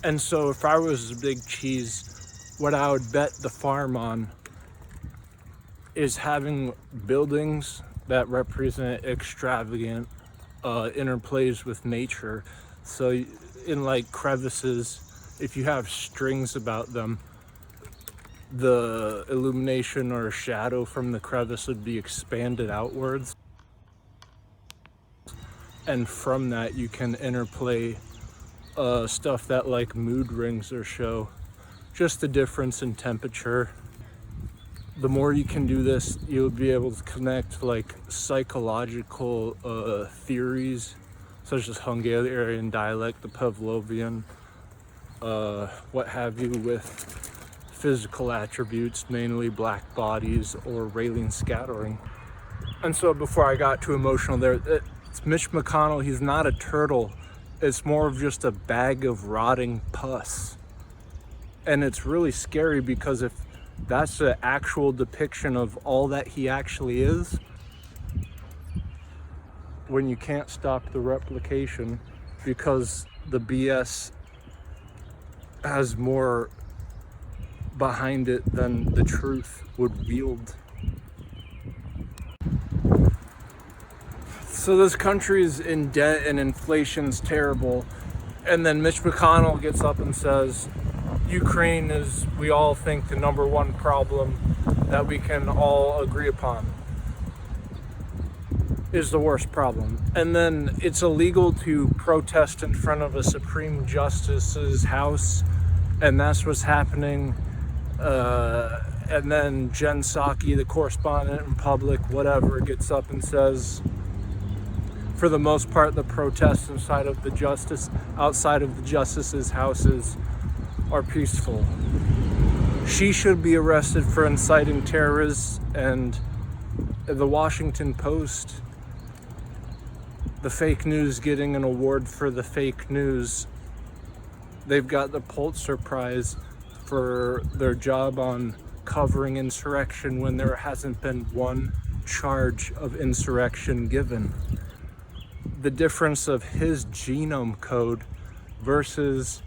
And so if I was a big cheese, what I would bet the farm on is having buildings that represent extravagant interplays with nature. So in like crevices, if you have strings about them, the illumination or shadow from the crevice would be expanded outwards. And from that you can interplay stuff that like mood rings or show just the difference in temperature. The more you can do this, you'll be able to connect like psychological theories such as Hungarian dialect, the Pavlovian, what have you, with physical attributes, mainly black bodies or Raylene scattering. And so before I got too emotional there, it's Mitch McConnell. He's not a turtle. It's more of just a bag of rotting pus. And it's really scary because if that's the actual depiction of all that he actually is, when you can't stop the replication because the BS has more behind it than the truth would wield. So this country is in debt and inflation's terrible. And then Mitch McConnell gets up and says, Ukraine is, we all think, the number one problem that we can all agree upon is the worst problem. And then it's illegal to protest in front of a Supreme Justice's house, and that's what's happening. And then Jen Psaki, the correspondent in Public, whatever, gets up and says, for the most part, the protests outside of the justice's houses are peaceful. She should be arrested for inciting terrorists, and the Washington Post, the fake news, getting an award for the fake news. They've got the Pulitzer Prize for their job on covering insurrection when there hasn't been one charge of insurrection given. The difference of his genome code versus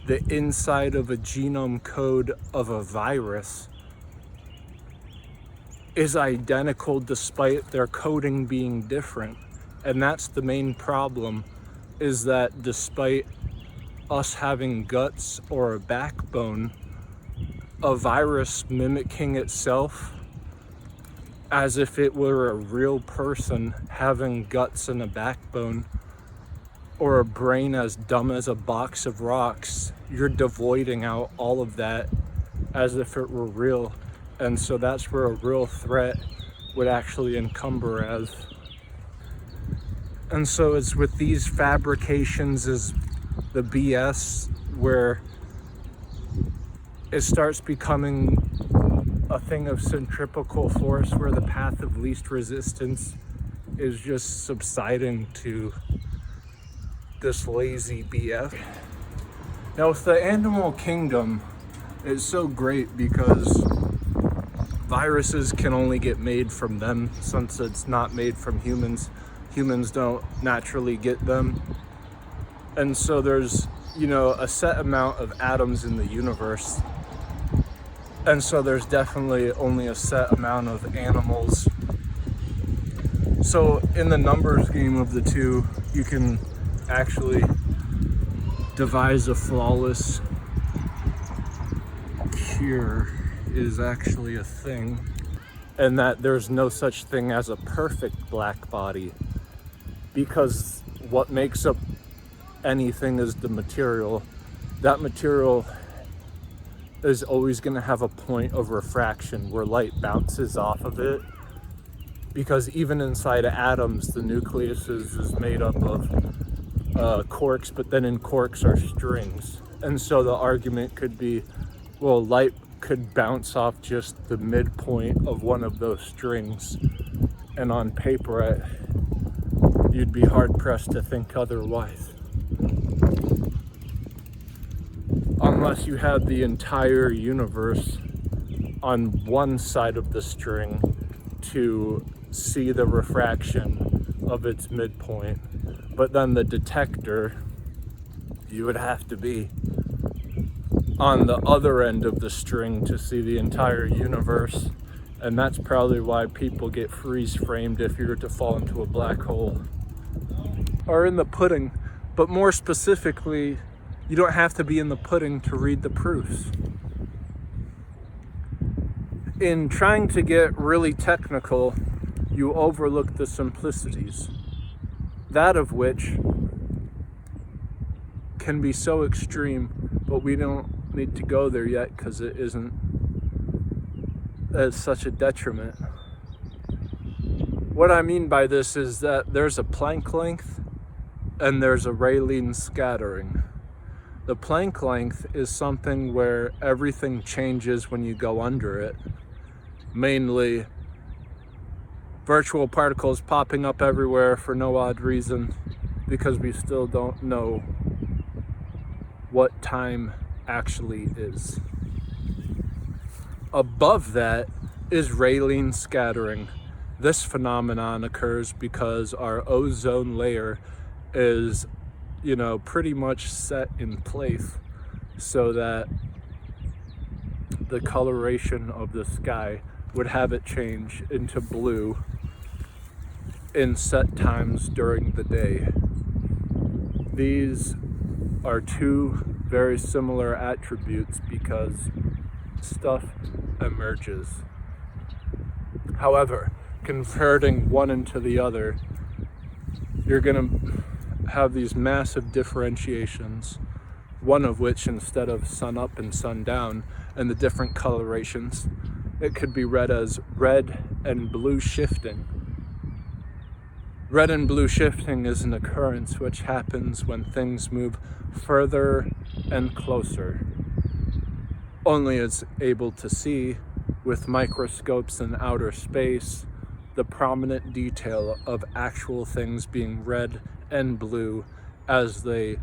the inside of a genome code of a virus is identical despite their coding being different. And that's the main problem, is that despite us having guts or a backbone, a virus mimicking itself as if it were a real person having guts and a backbone, or a brain as dumb as a box of rocks, you're devoiding out all of that as if it were real. And so that's where a real threat would actually encumber as. And so it's with these fabrications is the BS where it starts becoming a thing of centripetal force, where the path of least resistance is just subsiding to this lazy BS. Now with the animal kingdom, it's so great because viruses can only get made from them, since it's not made from humans. Humans don't naturally get them. And so there's, a set amount of atoms in the universe. And so there's definitely only a set amount of animals. So in the numbers game of the two, you can actually devise a flawless cure is actually a thing, and that there's no such thing as a perfect black body, because what makes up anything is the material. That material is always going to have a point of refraction where light bounces off of it, because even inside atoms, the nucleus is made up of quarks, but then in quarks are strings. And so the argument could be, well, light could bounce off just the midpoint of one of those strings, and on paper you'd be hard pressed to think otherwise, unless you had the entire universe on one side of the string to see the refraction of its midpoint. But then the detector, you would have to be on the other end of the string to see the entire universe. And that's probably why people get freeze framed if you were to fall into a black hole. Or in the pudding, but more specifically, you don't have to be in the pudding to read the proofs. In trying to get really technical, you overlook the simplicities, that of which can be so extreme, but we don't need to go there yet because it isn't as such a detriment. What I mean by this is that there's a Planck length and there's a Rayleigh scattering. The Planck length is something where everything changes when you go under it. Mainly virtual particles popping up everywhere for no odd reason, because we still don't know what time actually is. Above that is Rayleigh scattering. This phenomenon occurs because our ozone layer is, pretty much set in place so that the coloration of the sky would have it change into blue in set times during the day. These are two very similar attributes because stuff emerges. However, converting one into the other, you're going to have these massive differentiations, one of which, instead of sun up and sun down and the different colorations, it could be read as red and blue shifting. Red and blue shifting is an occurrence which happens when things move further and closer. Only is able to see with microscopes in outer space the prominent detail of actual things being red and blue as they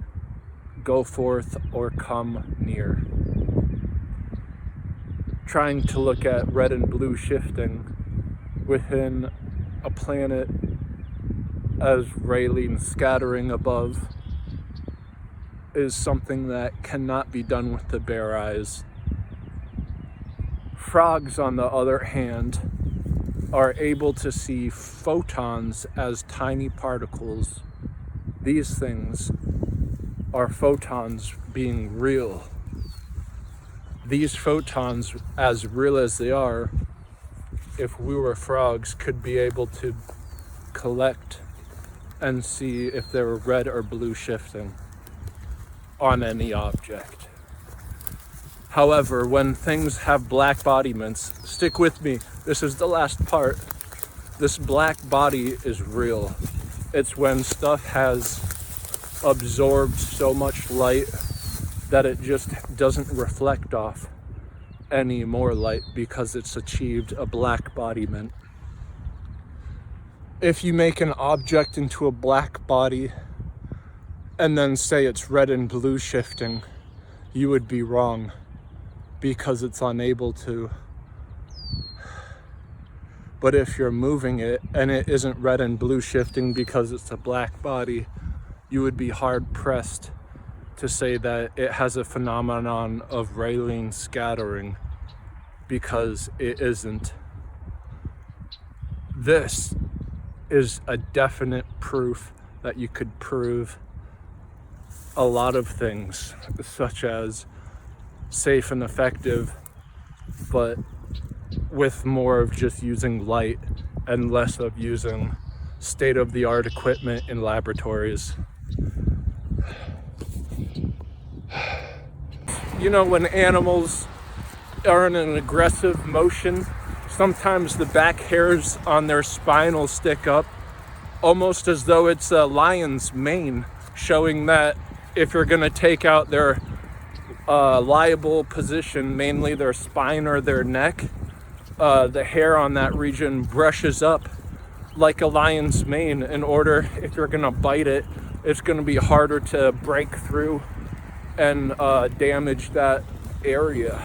go forth or come near. Trying to look at red and blue shifting within a planet as Rayleigh scattering above is something that cannot be done with the bare eyes. Frogs, on the other hand, are able to see photons as tiny particles. These things are photons being real. These photons, as real as they are, if we were frogs, could be able to collect and see if they were red or blue shifting on any object. However, when things have black bodyments, stick with me, this is the last part. This black body is real. It's when stuff has absorbed so much light that it just doesn't reflect off any more light because it's achieved a black bodiment. If you make an object into a black body and then say it's red and blue shifting, you would be wrong because it's unable to. But if you're moving it and it isn't red and blue shifting because it's a black body, you would be hard pressed to say that it has a phenomenon of Rayleigh scattering because it isn't. This is a definite proof that you could prove a lot of things, such as safe and effective, but with more of just using light and less of using state-of-the-art equipment in laboratories. When animals are in an aggressive motion, sometimes the back hairs on their spine will stick up, almost as though it's a lion's mane, showing that if you're going to take out their liable position, mainly their spine or their neck, the hair on that region brushes up like a lion's mane in order, if you're going to bite it, it's going to be harder to break through and damage that area.